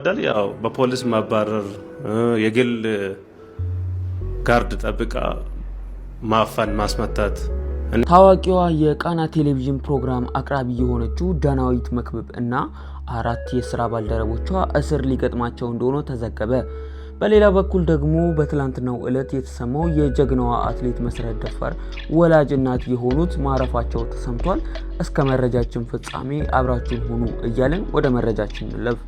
ያው በፖሊስ ማባረር የግል ጋርድ ጠብቃ ማፈን ማስመታት። ታዋቂዋ የቃና ቴሌቪዥን ፕሮግራም አቅራቢ የሆነችው ዳናዊት መክብብ እና 4 የሥራ ባልደረቦቿ እስር ሊገጥማቸው እንደሆነ ተዘገበ። በሌላ በኩል ደግሞ በትላንትናው ዕለት የተሰማው የጀግናዋ አትሌት መሰረት ደፋር ወላጅ እናት የሆኑት ማረፋቸው ተሰምቷል። እስከ መረጃችን ፍጻሜ አብራችሁን ሁኑ እያልን ወደ መረጃችን እንለፍ።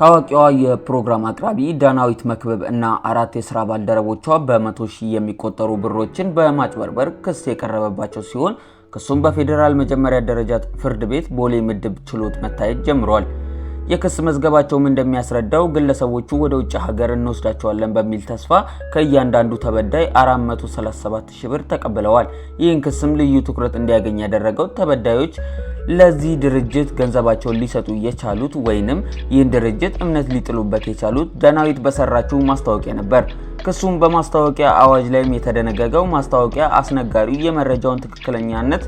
ታዋቂዋ የፕሮግራም አቅራቢ ዳናዊት መክብብ እና 4 የሥራ ባልደረቦቿ በ100 ሺህ የሚቆጠሩ ብሮችን በማጭበርበር ክስ የቀረበባቸው ሲሆን ክሱም በፌዴራል መጀመሪያ ደረጃ ፍርድ ቤት ቦሌ ምድብ ችሎት መታየት ጀምሯል። የክስ መዝገባቸውም እንደሚያስረዳው ግለሰቦቹ ወደ ውጭ ሀገር እንወስዳቸዋለን በሚል ተስፋ ከእያንዳንዱ ተበዳይ 437 ሺህ ብር ተቀብለዋል። ይህን ክስም ልዩ ትኩረት እንዲያገኝ ያደረገው ተበዳዮች ለዚህ ድርጅት ገንዘባቸውን ሊሰጡ የቻሉት ወይንም ይህን ድርጅት እምነት ሊጥሉበት የቻሉት ዳናዊት በሰራችው ማስታወቂያ ነበር። ክሱም በማስታወቂያ አዋጅ ላይም የተደነገገው ማስታወቂያ አስነጋሪው የመረጃውን ትክክለኛነት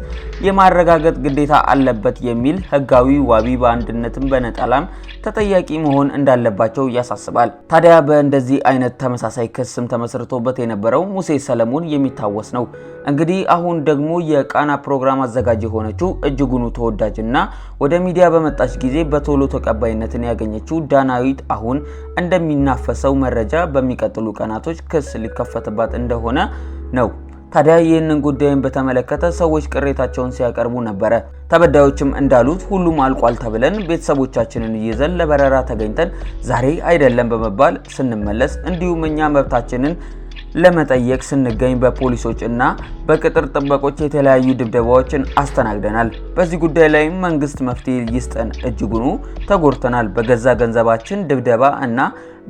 የማረጋገጥ ግዴታ አለበት የሚል ህጋዊ ዋቢ በአንድነትም በነጠላም ተጠያቂ መሆን እንዳለባቸው ያሳስባል። ታዲያ በእንደዚህ አይነት ተመሳሳይ ክስም ተመስርቶበት የነበረው ሙሴ ሰለሞን የሚታወስ ነው። እንግዲህ አሁን ደግሞ የቃና ፕሮግራም አዘጋጅ የሆነችው እጅጉኑ ተወዳጅና ወደ ሚዲያ በመጣች ጊዜ በቶሎ ተቀባይነትን ያገኘችው ዳናዊት አሁን እንደሚናፈሰው መረጃ በሚቀጥሉ ቀናቶች ክስ ሊከፈትባት እንደሆነ ነው። ታዲያ ይህንን ጉዳይን በተመለከተ ሰዎች ቅሬታቸውን ሲያቀርቡ ነበረ። ተበዳዮችም እንዳሉት ሁሉም አልቋል ተብለን ቤተሰቦቻችንን ይዘን ለበረራ ተገኝተን ዛሬ አይደለም በመባል ስንመለስ እንዲሁም እኛ መብታችንን ለመጠየቅ ስንገኝ በፖሊሶች እና በቅጥር ጥበቆች የተለያዩ ድብደባዎችን አስተናግደናል። በዚህ ጉዳይ ላይ መንግስት መፍትሄ ይስጠን። እጅጉኑ ተጎድተናል። በገዛ ገንዘባችን ድብደባ እና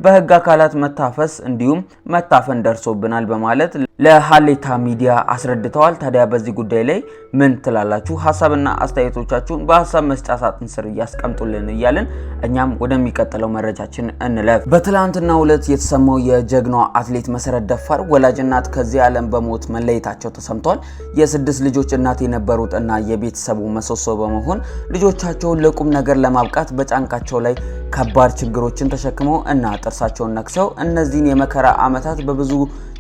በህግ አካላት መታፈስ እንዲሁም መታፈን ደርሶብናል በማለት ለሀሌታ ሚዲያ አስረድተዋል። ታዲያ በዚህ ጉዳይ ላይ ምን ትላላችሁ? ሐሳብና አስተያየቶቻችሁን በሐሳብ መስጫ ሳጥን ስር ያስቀምጡልን እያልን እኛም ወደሚቀጥለው መረጃችን እንለፍ። በትላንትናው ዕለት የተሰማው የጀግናዋ አትሌት መሰረት ደፋር ወላጅ እናት ከዚህ ዓለም በሞት መለየታቸው ተሰምቷል። የ6 ልጆች እናት የነበሩት እና የቤተሰቡ ምሰሶ በመሆን ልጆቻቸውን ለቁም ነገር ለማብቃት በጫንቃቸው ላይ ከባድ ችግሮችን ተሸክመው እና ጥርሳቸውን ነክሰው እነዚህን የመከራ ዓመታት በብዙ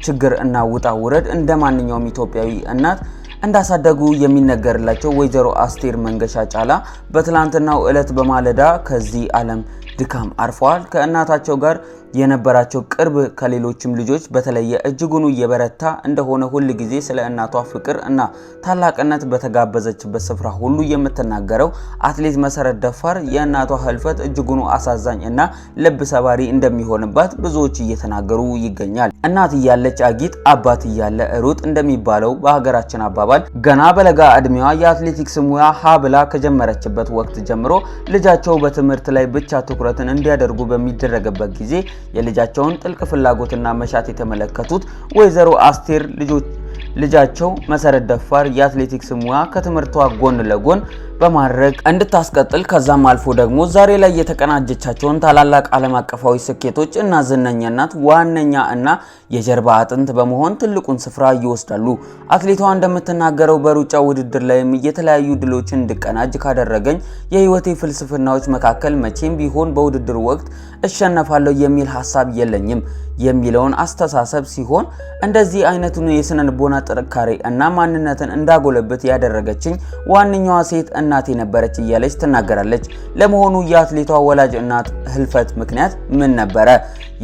ችግር እና ውጣ ውረድ እንደማንኛውም ኢትዮጵያዊ እናት እንዳሳደጉ የሚነገርላቸው ወይዘሮ አስቴር መንገሻ ጫላ በትላንትናው ዕለት በማለዳ ከዚህ ዓለም ድካም አርፈዋል። ከእናታቸው ጋር የነበራቸው ቅርብ ከሌሎችም ልጆች በተለየ እጅጉኑ የበረታ እንደሆነ ሁሉ ጊዜ ስለ እናቷ ፍቅር እና ታላቅነት በተጋበዘችበት ስፍራ ሁሉ የምትናገረው አትሌት መሰረት ደፋር የእናቷ ህልፈት እጅጉኑ አሳዛኝ እና ልብ ሰባሪ እንደሚሆንባት ብዙዎች እየተናገሩ ይገኛል። እናት እያለች አጊጥ አባት እያለ ሩጥ እንደሚባለው በሀገራችን አባባል ገና በለጋ እድሜዋ የአትሌቲክስ ሙያ ሀብላ ከጀመረችበት ወቅት ጀምሮ ልጃቸው በትምህርት ላይ ብቻ ትኩረትን እንዲያደርጉ በሚደረግበት ጊዜ የልጃቸውን ጥልቅ ፍላጎትና መሻት የተመለከቱት ወይዘሮ አስቴር ልጃቸው መሰረት ደፋር የአትሌቲክስ ሙያ ከትምህርቷ ጎን ለጎን በማድረግ እንድታስቀጥል ከዛም አልፎ ደግሞ ዛሬ ላይ የተቀናጀቻቸውን ታላላቅ ዓለም አቀፋዊ ስኬቶች እና ዝነኛነት ዋነኛ እና የጀርባ አጥንት በመሆን ትልቁን ስፍራ ይወስዳሉ። አትሌቷ እንደምትናገረው በሩጫ ውድድር ላይም የተለያዩ ድሎችን እንድቀናጅ ካደረገኝ የህይወቴ ፍልስፍናዎች መካከል መቼም ቢሆን በውድድር ወቅት እሸነፋለሁ የሚል ሐሳብ የለኝም የሚለውን አስተሳሰብ ሲሆን እንደዚህ አይነቱን የስነ ልቦና ጥንካሬ እና ማንነትን እንዳጎለበት ያደረገችኝ ዋነኛዋ ሴት እናቴ ነበረች እያለች ትናገራለች። ለመሆኑ የአትሌቷ ወላጅ እናት ህልፈት ምክንያት ምን ነበረ?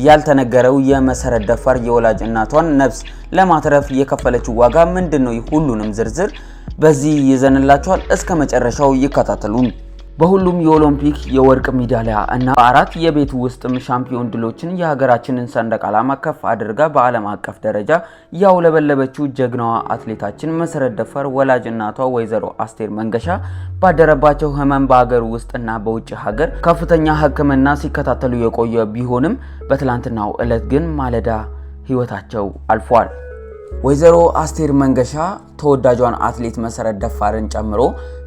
ያልተነገረው የመሰረት ደፋር የወላጅ እናቷን ነፍስ ለማትረፍ የከፈለችው ዋጋ ምንድነው? ሁሉንም ዝርዝር በዚህ ይዘንላችኋል። እስከ መጨረሻው ይከታተሉ። በሁሉም የኦሎምፒክ የወርቅ ሜዳሊያ እና 4 የቤት ውስጥም ሻምፒዮን ድሎችን የሀገራችንን ሰንደቅ ዓላማ ከፍ አድርጋ በዓለም አቀፍ ደረጃ ያውለበለበችው ጀግናዋ አትሌታችን መሰረት ደፋር ወላጅ እናቷ ወይዘሮ አስቴር መንገሻ ባደረባቸው ህመም በሀገር ውስጥና በውጭ ሀገር ከፍተኛ ሕክምና ሲከታተሉ የቆየ ቢሆንም በትላንትናው ዕለት ግን ማለዳ ህይወታቸው አልፏል። ወይዘሮ አስቴር መንገሻ ተወዳጇን አትሌት መሰረት ደፋርን ጨምሮ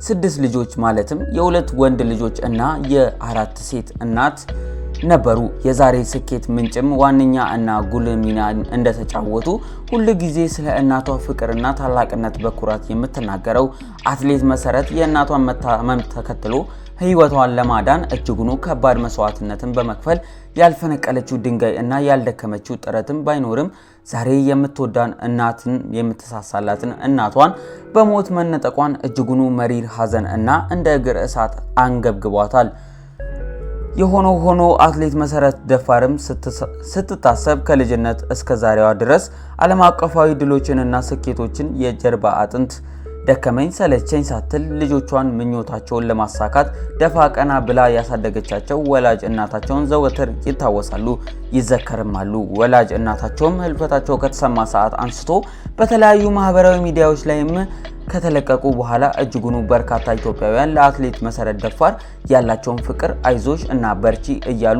6 ልጆች ማለትም የ2 ወንድ ልጆች እና የ4 ሴት እናት ነበሩ። የዛሬ ስኬት ምንጭም ዋነኛ እና ጉልህ ሚና እንደተጫወቱ ሁሉ ጊዜ ስለ እናቷ ፍቅርና ታላቅነት በኩራት የምትናገረው አትሌት መሰረት የእናቷን መታመም ተከትሎ ህይወቷን ለማዳን እጅጉኑ ከባድ መስዋዕትነትን በመክፈል ያልፈነቀለችው ድንጋይ እና ያልደከመችው ጥረትም ባይኖርም ዛሬ የምትወዳን እናትን የምትሳሳላትን እናቷን በሞት መነጠቋን እጅጉኑ መሪር ሐዘን እና እንደ እግር እሳት አንገብግቧታል። ሆኖ አትሌት መሰረት ደፋርም ስትታሰብ ከልጅነት እስከ ዛሬዋ ድረስ ዓለም አቀፋዊ ድሎችንና ስኬቶችን የጀርባ አጥንት ደከመኝ ሰለቸኝ ሳትል ልጆቿን ምኞታቸውን ለማሳካት ደፋ ቀና ብላ ያሳደገቻቸው ወላጅ እናታቸውን ዘወትር ይታወሳሉ፣ ይዘከርማሉ። ወላጅ እናታቸውም ህልፈታቸው ከተሰማ ሰዓት አንስቶ በተለያዩ ማህበራዊ ሚዲያዎች ላይም ከተለቀቁ በኋላ እጅጉኑ በርካታ ኢትዮጵያውያን ለአትሌት መሰረት ደፋር ያላቸውን ፍቅር አይዞሽ እና በርቺ እያሉ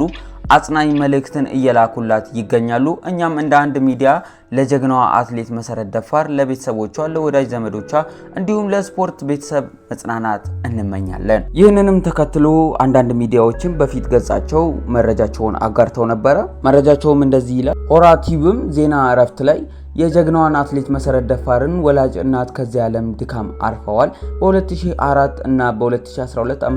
አጽናኝ መልእክትን እየላኩላት ይገኛሉ። እኛም እንደ አንድ ሚዲያ ለጀግናዋ አትሌት መሰረት ደፋር ለቤተሰቦቿ፣ ለወዳጅ ዘመዶቿ እንዲሁም ለስፖርት ቤተሰብ መጽናናት እንመኛለን። ይህንንም ተከትሎ አንዳንድ ሚዲያዎችም በፊት ገጻቸው መረጃቸውን አጋርተው ነበረ። መረጃቸውም እንደዚህ ይላል። ሆራ ቲቪም ዜና እረፍት ላይ የጀግናዋን አትሌት መሰረት ደፋርን ወላጅ እናት ከዚህ ዓለም ድካም አርፈዋል። በ2004 እና በ2012 ዓ.ም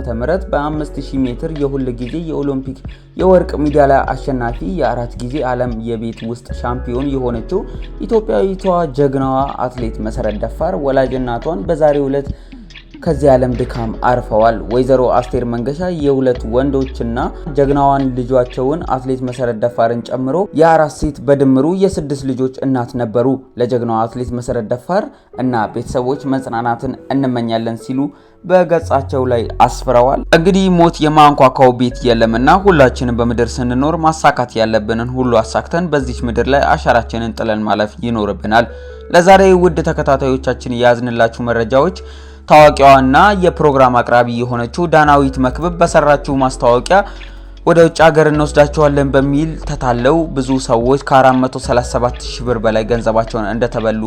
በ5000 ሜትር የሁል ጊዜ የኦሎምፒክ የወርቅ ሜዳሊያ አሸናፊ የአራት ጊዜ ዓለም የቤት ውስጥ ሻምፒዮን የሆነችው ኢትዮጵያዊቷ ጀግናዋ አትሌት መሰረት ደፋር ወላጅ እናቷን በዛሬው ዕለት ከዚህ ዓለም ድካም አርፈዋል። ወይዘሮ አስቴር መንገሻ የሁለት ወንዶችና ጀግናዋን ልጇቸውን አትሌት መሰረት ደፋርን ጨምሮ የአራት ሴት በድምሩ የስድስት ልጆች እናት ነበሩ። ለጀግናዋ አትሌት መሰረት ደፋር እና ቤተሰቦች መጽናናትን እንመኛለን ሲሉ በገጻቸው ላይ አስፍረዋል። እንግዲህ ሞት የማንኳኳው ቤት የለምና ሁላችንም በምድር ስንኖር ማሳካት ያለብንን ሁሉ አሳክተን በዚች ምድር ላይ አሻራችንን ጥለን ማለፍ ይኖርብናል። ለዛሬ ውድ ተከታታዮቻችን የያዝንላችሁ መረጃዎች ታዋቂዋና የፕሮግራም አቅራቢ የሆነችው ዳናዊት መክብብ በሰራችው ማስታወቂያ ወደ ውጭ ሀገር እንወስዳቸዋለን በሚል ተታለው ብዙ ሰዎች ከ437,000 ብር በላይ ገንዘባቸውን እንደተበሉ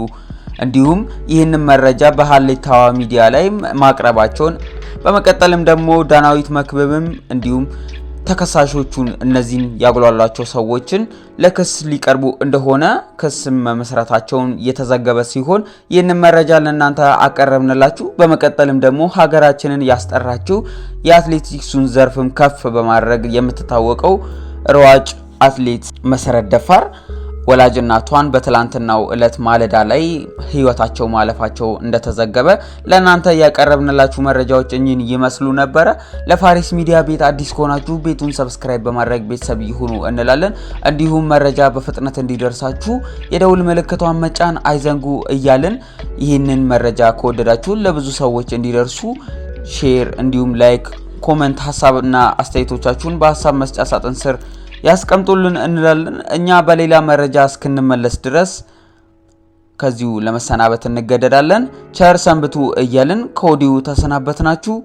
እንዲሁም ይህንን መረጃ በሀሌታዋ ሚዲያ ላይ ማቅረባቸውን በመቀጠልም ደግሞ ዳናዊት መክብብም እንዲሁም ተከሳሾቹን እነዚህን ያጉላሏቸው ሰዎችን ለክስ ሊቀርቡ እንደሆነ ክስ መመስረታቸውን የተዘገበ ሲሆን ይህንን መረጃ ለእናንተ አቀረብንላችሁ። በመቀጠልም ደግሞ ሀገራችንን ያስጠራችው የአትሌቲክሱን ዘርፍም ከፍ በማድረግ የምትታወቀው ሯጭ አትሌት መሰረት ደፋር ወላጅ እናቷን በትላንትናው ዕለት ማለዳ ላይ ህይወታቸው ማለፋቸው እንደተዘገበ ለእናንተ ያቀረብንላችሁ መረጃዎች እኚህን ይመስሉ ነበር። ለፋሪስ ሚዲያ ቤት አዲስ ከሆናችሁ ቤቱን ሰብስክራይብ በማድረግ ቤተሰብ ይሁኑ እንላለን። እንዲሁም መረጃ በፍጥነት እንዲደርሳችሁ የደውል ምልክቷን መጫን አይዘንጉ እያልን ይህንን መረጃ ከወደዳችሁ ለብዙ ሰዎች እንዲደርሱ ሼር እንዲሁም ላይክ፣ ኮሜንት ሀሳብና አስተያየቶቻችሁን በሀሳብ መስጫ ሳጥን ስር ያስቀምጡልን እንላለን። እኛ በሌላ መረጃ እስክንመለስ ድረስ ከዚሁ ለመሰናበት እንገደዳለን። ቸር ሰንብቱ እያልን ከወዲሁ ተሰናበትናችሁ።